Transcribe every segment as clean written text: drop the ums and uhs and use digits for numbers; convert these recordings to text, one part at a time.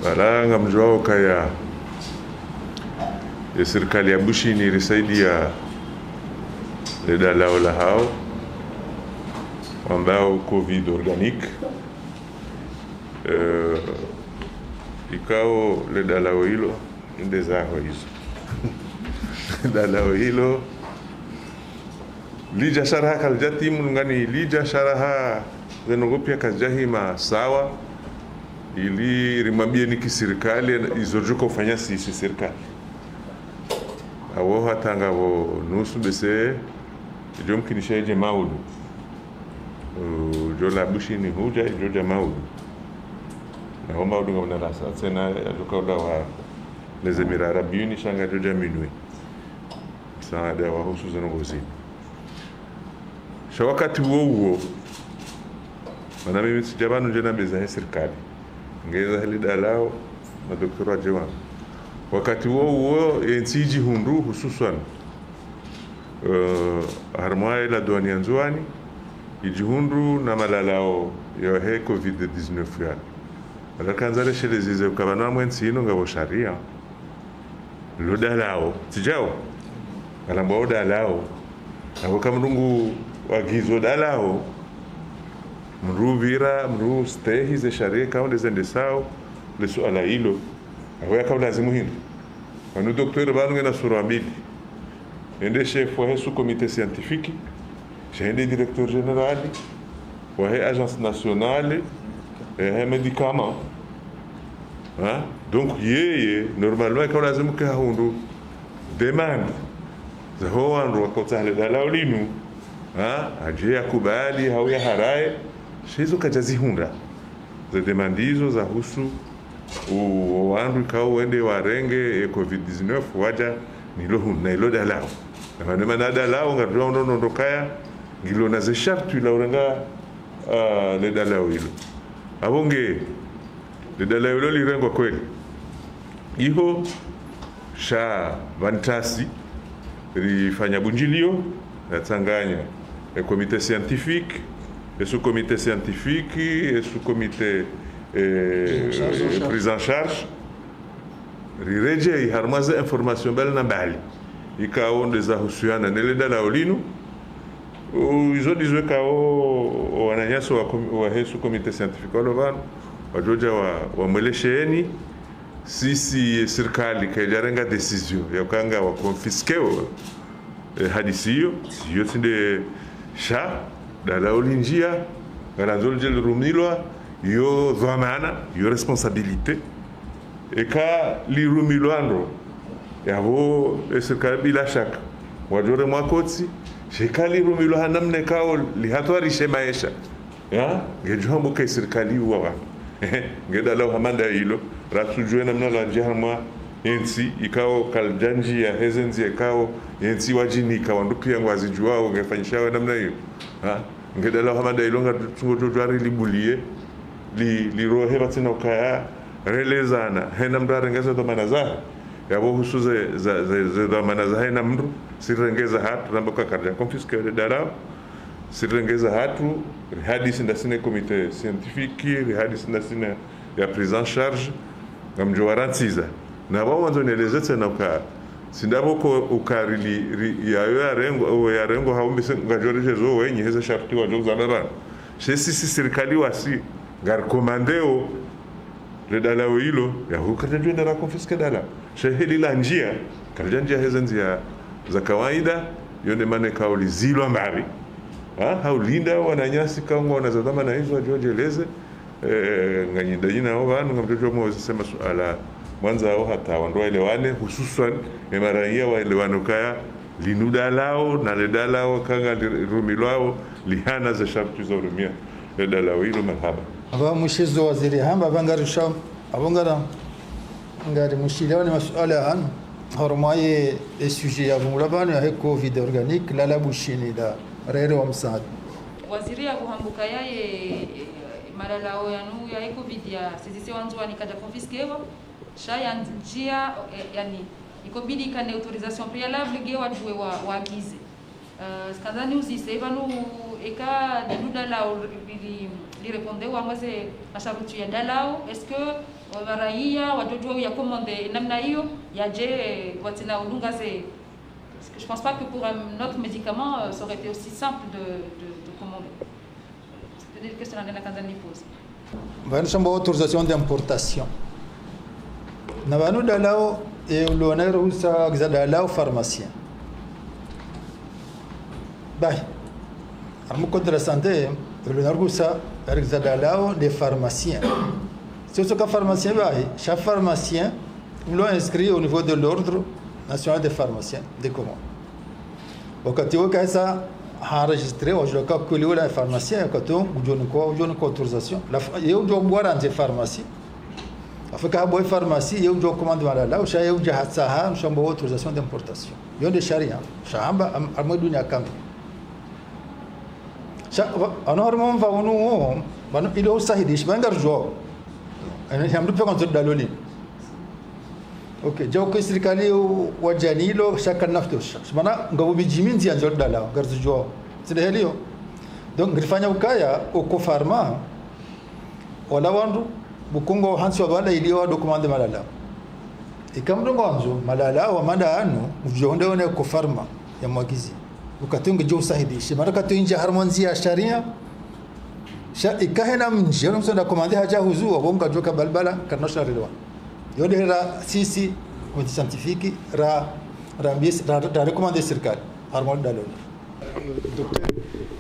balanga mjwao kaya ya serikali ya Bushi ni risaidia leda lao la hao ambao covid organique ikao leda lao hilo ndezaho hizo leda lao hilo lija sharaha kaljatimu ngani lija sharaha zenogopia kajahima sawa ili rimambie niki serikali izojuka ufanya sisi serikali awo hatanga wo nusu bese jom kinishaje maudu jola Bushi ni huja joja maudu na homa maudu ngona rasa tena ajuka wa les Émirats Arabes Unis shanga joja minui saada wa husu zenogozi wakati huo mana mimi sijabanu jana beza serikali ngeza halida lao na doktora Jewan wakati huo ensiji hundu hususan harmai la duania nzwani ijihundu na malalao ya he covid-19 ya alakanzale shelezi ukabana mwensi ino ngabo sharia lo dalao tijao alamba dalao na kamrungu wagizo dalao mruvira mru stehi ze sharia kaunde zende sao le suala hilo awe kabla lazimu hino anu doktor banu ngena sura mbili ende chef wa su comité scientifique ende directeur général wa agence nationale et médicaments hein donc yeye normalement kabla lazimu ka hundu demande za hoandu wakotale dalao linu aje yakubali au ya haraye shizo kajazihunda za demandizo za husu wandu kao wende warenge covid-19 waja nilo na ilo dalao na maana dalao ngadwa ndokaya ngilo na ze shartu la urenga le dalao hilo abonge le dalao hilo lirengo kweli iho sha vantasi rifanya bunjilio na tanganya comité scientifique et sous comité scientifique et sous comité prise en charge rireje harmaza information bel na bali ikao ndeza husiana nele dala olinu izo dizwe kao wananyaso wa hesu comité scientifique olovan wajoja wa mwelesheni sisi serikali kajarenga decision ya kanga wa confisqueo hadisiyo siyo tinde sha dala olinjia garanzol jel rumilwa yo dhamana yo responsabilité eka lirumilwando yavo serikali bila shaka wajore mwakotsi shekali rumilwa namne kao lihatwarishe maisha ya ngejombo ke serikali wa ngedala hamanda hilo ratujwe namna la jahma ensi ikao kaljanji ya hezenzi ikao ensi wajinika wandupi yangu azijuao ngefanyishawe namna hiyo ngedala hamanda hilo ngatungo libulie li rohe batina kaya relezana hena mdare ngeza do manaza yabo husuze za do manaza hena mndu sirengeza hatu namboka karja confisque de dara sirengeza hatu hadisi ndasine comité scientifique hadisi ndasine ya prise en charge ngamjo warantiza na bao wanzo nelezetse na ka sindabo ko ukarili ya rengo haumbi ngajorije zo wenye heza sharti wa joza baba sisi serikali wasi gar komandeo le dala hilo ya hukatajwe na confisque dala shehili la njia kaljanjia hezanzia za kawaida yone mane kauli zilo mbari haulinda wananyasi kaungo wanazadama na hizo ajojeleze nganyinda jina hao wanu ngamjojo mwa sema suala mwanza hao hata wandoa elewane hususan emaraia wa elewano kaya linuda lao na leda lao kanga rumilwao lihana za sharti za urumia leda lao hilo marhaba aba mushizo waziri hamba bangarisha abongara ngari mushilao ni masuala an hormaye sujet ya mulabano ya covid organique la Bushini da rere wa msaada waziri ya kuhambuka yaye malalao yanu ya covid ya sisi wanzwa ni kaja confisquewa shaya njia yani ikobidi kane autorisation préalable ge wajue waagize skandani usise banu eka de dalao li respondeu ambaze masharuti ya dalao est-ce que waraia watoto ya commande namna hiyo yaje watina ulunga ze. Je pense pas que pour un autre médicament ça aurait été aussi simple de commander. C'est une question que la Canada pose. Vamos chamar autorização de importação. Na vanu dalao e o loneiro usa dalao pharmacien. Bem, armo contra a santé, o loneiro usa dalao de pharmacien. Se você é pharmacien, chaque pharmacien l'ont inscrit au niveau de l'ordre national des pharmaciens de commun. O que tu quer essa enregistré hoje o que colheu na farmácia que tu o com autorização eu já guarante farmácia a ficar boa farmácia eu já comando lá o já eu já hatsaha chama autorização de importação eu deixaria chamba a modunya câmbio já a norma vanu ile usahidishi bangar jo ana hamdu pe kontrol daloli ok já o que serikali o janilo shaka naftos semana ngabo bijiminzi anjor dala garzu jo sida helio donc grifanya ukaya o ko farma wala wandu bukungo hansi wabala ilio dokumande malala ikamdo ngonzo malala wa manda anu mvjonde one ko farma ya mwagizi ukatunga jo sahidishi maraka tu inja harmonzi ya sharia sha ikahena mjero msonda komande haja huzu wabonga joka balbala kanosha rilwa yode ra sisi au scientifique ra recommander serikali harmoni daloni docteur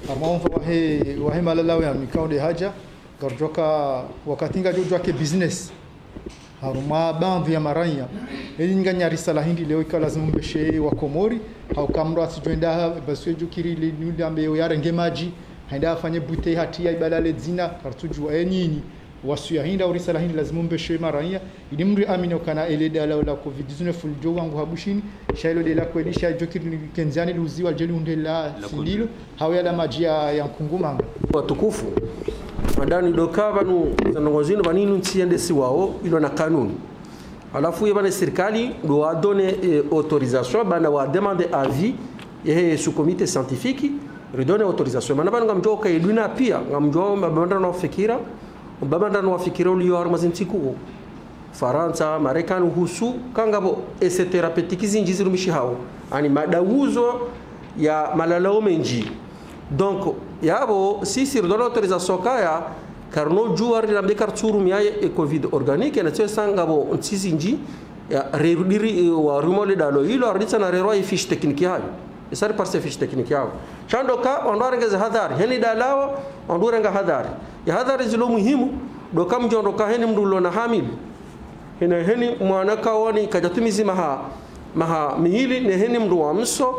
harmoni wahe malalawi ya mikao de haja garjoka wakatinga jojo ke business haruma bandu ya maranya elinga nyari sala hindi leo ikala lazima mbeshe wa komori au kamro asijwenda baswe jukiri le nudambe yare ngemaji haenda afanye bute hatia ibadale zina kartuju nyinyi wasu ya hinda urisala hindi lazima mbeshe maranya ili mri amino kana eleda la covid-19 fuljo wangu habushini shailo de la kwelisha jokiri kenzani luziwa jeli undela sindilo hawaya la majia ya nkungumanga watukufu mandani dokava nu zanongozino vaninu ntiende siwao ilo na kanuni alafu yebana serikali do a donné autorisation bana wa demander avis et sous comité scientifique redonner autorisation mana bana ngamjoka eduna pia ngamjo mabanda na fikira mbabanda na fikira uliyo armazintiku Faransa Marekani husu kangabo ese thérapeutique zinjizirumishi hao ani madauzo ya malalao menji donc yabo sisi redonner autorisation kaya karno juar la bekar tsuru miaye e covid organique na tsanga bo ntsisinji ya rediri wa rumole dalo ilo arditsa na rero e fiche technique yayo isari par fiche technique yayo chando ka ondorengeza hadhari heni dalawa ondorenga hadhari ya hadhari zilo muhimu do kam jondo ka heni mdulo na hamil heni mwana kawani kajatumizi maha mihili ne heni mdu wa mso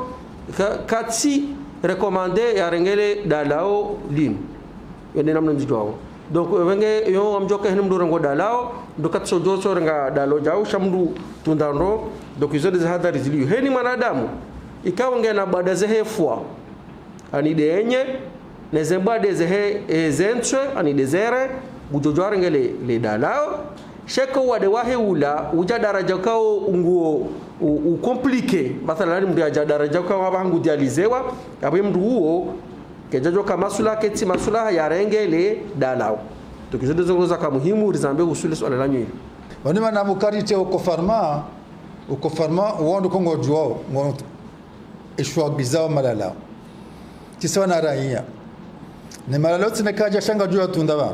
katsi recommander ya rengele dalao lin yende namna njidwao donc wenge yo amjoka henum do rango dalao do katso joso ranga dalo jaw shamdu tundando donc izo des hadari ziliyo heni manadamu ikawa ngena bada zehe fwa ani denye ne zembade zehe zentre ani desere bujojware ngele le dalao sheko wade wahe ula uja daraja kao nguo u compliqué mathalan mdu aja daraja kao abangu dializewa abe mdu huo kejajo kama masula keti masula ya rengele dalao tukizodo zongoza kama muhimu rizambe usule swala la nyinyi wani mana mukarite uko farma wondo kongo juo ngo ishwa bizao malala kisawa na raia ne malalo tinakaja shanga juo tunda ba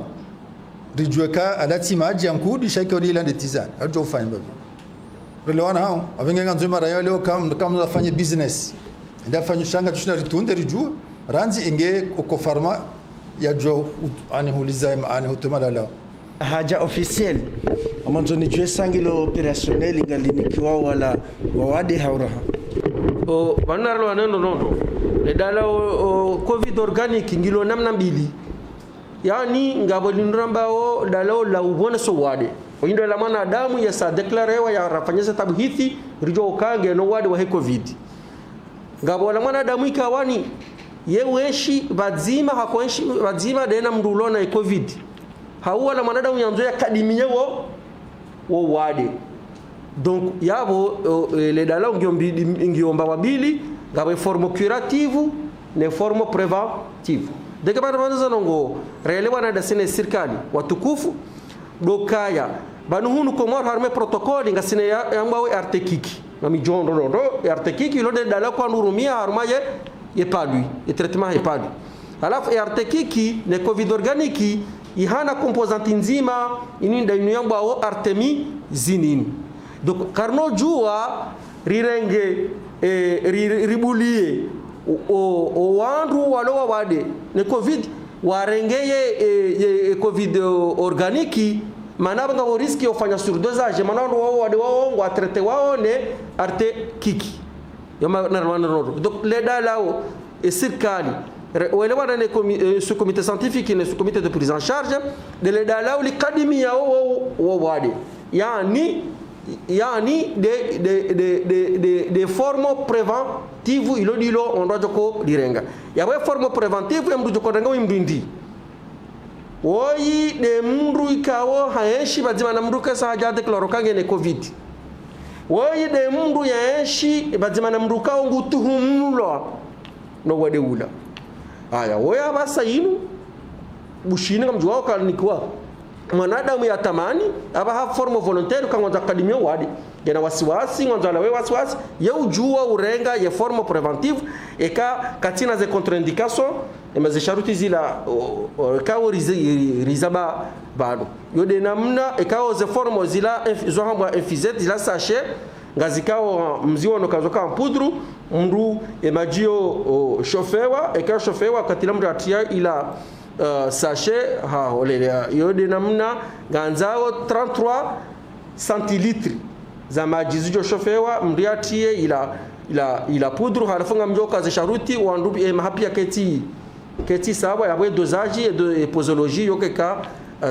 rijueka alati maji yankudi shaikori la netizani ajo fanya babu relewana hao avenga nzuma raia leo kama nafanya business ndio fanya shanga tushina ritunde rijuo ranzi inge uko farma ya jo ani huliza ani hutumala la haja officiel amanzo ni jwe sangilo opérationnel ingalinikiwa wala wawade hauraha o banarlo wanendo nondo le dala covid organique ngilo namna mbili yani ngabo linramba o dala la ubona so wade o indo la mana damu ya sa declarer ya rafanyeza tabuhithi rijo kange no wade wa covid ngabo la mana damu ikawani yeweshi bazima hakoeshi bazima dena mdulona e covid hauwa la manadamu yanzoya kadimiye wo wade donc yabo le dala ngiomba wabili ngabo forme curative ne forme preventive deke bana bana nongo relewa na dasine serikali watukufu dokaya banu hunu komor harme protokoli ngasine yambawe artekiki na mijondo ndo artekiki lo de dala kwa nurumia harmaye ye padui e traitement ye padui alafu artekiki ne covid organiki ihana composante nzima ininda inuyambao artemi zinini donc karno jua rirenge ribulie o wandu walowa wade ne covid warengeye covid organiki manaba nga riski ofanya surdosage manando wao wade wao ngwa traite wao ne arte kiki yoma na rwanda rodo donc le dalao et serikali welewa na ce comité scientifique et ce comité de prise en charge de le dalao li kadimia wao wade yani des formes préventives ilo dilo on doit joko direnga ya we forme préventive ya mdu joko renga wimdindi oyi de mdu ikawo haeshi bazima na mdu kasa hajade klorokange ne covid oyi de mdu yaeshi bazima na mdu kawo ngutuhumlo no wade ula aya oya basa inu bushini ngamjwa kalnikwa mwanadamu ya tamani aba ha forme volontaire kan wanja akademia wadi yana wasiwasi nganja lawe wasiwasi ya ujua urenga ya forme preventive eka katina ze contre-indication emaze sharuti zila kawo rizaba bado yode namna eka ze forme zila zohambwa infizet zila sachet ngazikao mziwa no kazoka mpudru mru emajio shofewa eka shofewa katila mru atia ila sachet ha olelea yode namna ganzao 33 centilitres za maji zijo shofewa mriatie ila pudru halafunga mjoka za sharuti wandu mahapia keti sawa ya dosage de posologie yokeka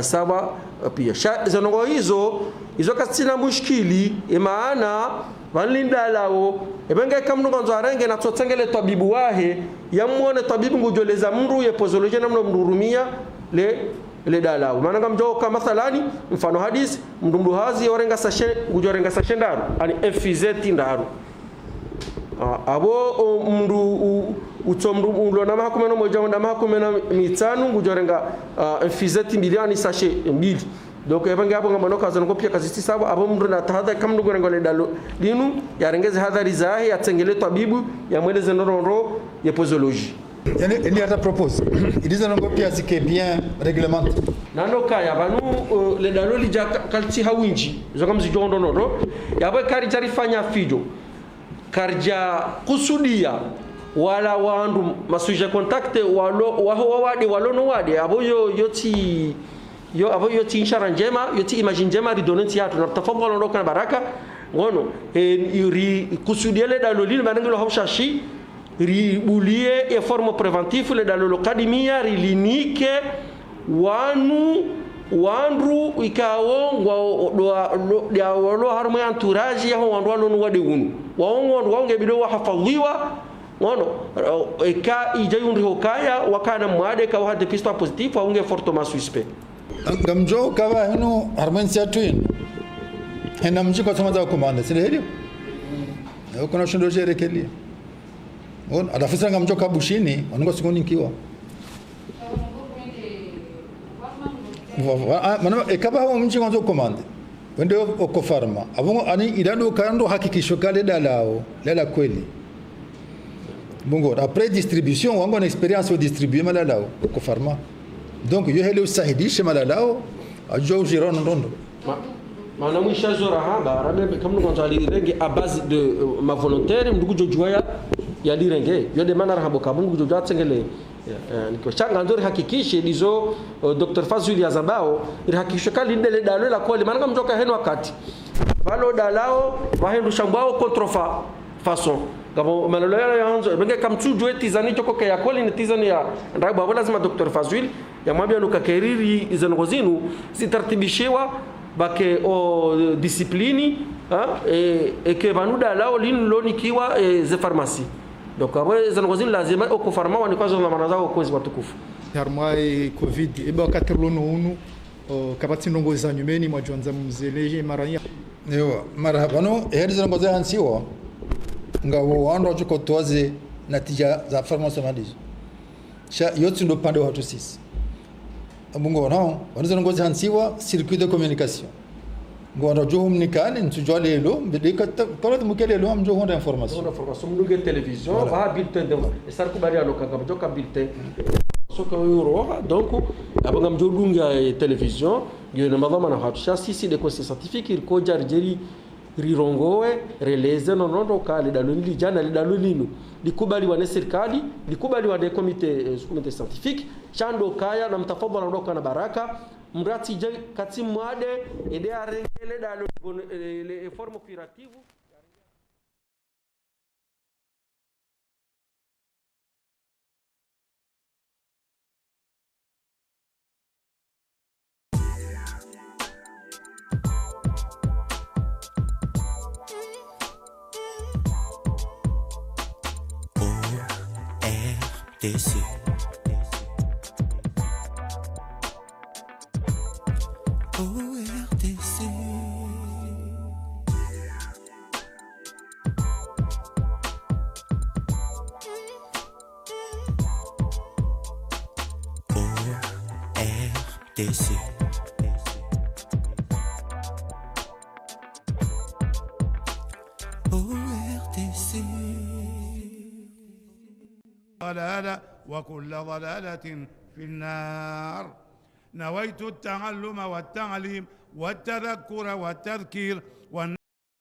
sawa pia zanongo hizo kasina mushkili maana vanlinda lao ebenge kamnu gonzo arenge na tsotsengele tabibu wahe yamuone tabibu ngujoleza mru ye posologie namno mrurumia le dalao maana ngamjoka mathalani mfano hadis mdumdu hazi orenga sachet ngujorenga sachet ndaru ani infizeti ndaru abo mndu utomru ulo na makumeno moja na makumena mitanu ngujorenga infizeti milioni sachet mbili donc ebenge hapo ngambano kaza ngopia kazi saba abo mndu na tahadha kamnu gorengo le dalo dinu yarengeze hadhari zahi atengele tabibu ya mweleze ndoro ya posologie il y a ta propose il disait ngopia zike bien réglementé nano kaya banu le dalo lija kalti hawinji zokamzi jondo nodo yabo kari jarifanya fijo karja kusudia wala wandu masuje contacte wadi walono wadi abo abo yoti inshara njema yoti imagine njema ridonenti yatu na tafadhali ondoka na baraka ngono kusudia le dalo lini banangelo hawshashi ribulie e forme préventive le dalo kadimia rilinike wandu ikawo ya walo harmo entourage ya wandu walo wade unu wange bido wa hafadhiwa ngono eka ijayundi hokaya wakana mwade ka wade pista positif wange fortement suspect ngamjo kawa hino harmo siatwin hena mjiko tomaza komanda sile helio kuna shindo jerekelia on adafisa ngamjo kabushini wango sikoni kiwa mana ekaba hawo mji kwanza komanda wende oko farma abongo ani idando kando hakikisho kale dalao lala kweli bongo après distribution wango na experience au distribuer malalao oko farma donc yo hele usahidishe malalao ajo jirono ndondo mana mwisha zora haba rabe kamno kwanza alirenge à base de ma volontaire mdugu jojua ya lirenge yo de manara habo kabungu jojua tsengele niko changa ndori hakikishe dizo Dr. Fazuli Azabao irihakikishe kali ndele dalo la kweli maana mjoka heno wakati balo dalao wahendu shambao controfa façon gabo malolo yanzo benge kamchujo etizani choko ya kweli ni tizani ya ndabu lazima Dr. Fazuli ya mwambia nukakeriri izanozinu sitartibishewa bake o disciplini ke banuda lao lin lonikiwa ze pharmacie donc après zanozinu lazima oko farma wani kwazo na manazao kwezi watukufu harmai covid eba katerlono unu kabati ndongo za nyumeni mwajonza mzeleje marania yo marhaba no heri zangoza hansiwa ngawo wando choko toze natija za formation mandizo sha yote ndo pande watu sisi mungu wanao wanaweza ngozi hansiwa circuit de communication ngo ndo jo mnikani ntujwa lelo mbidika tola mukele lo amjo honda information mduge television ba bulletin de sar ko bari aloka ngam joka bulletin so ko euro donc abanga mjo dunga television yona madama na hatusha sisi de conseil scientifique ko jarjeri rirongowe releze nonondo kale daloni jana dalolino likubali wa serikali likubali wa comité scientifique chando kaya na mtafadhali ndoka na baraka mrati je kati mwade ede arengele dalo les formes curatives ORTC ORTC ضلالة وكل ضلالة في النار. نويت التعلم والتعليم والتذكر والتذكير والنفع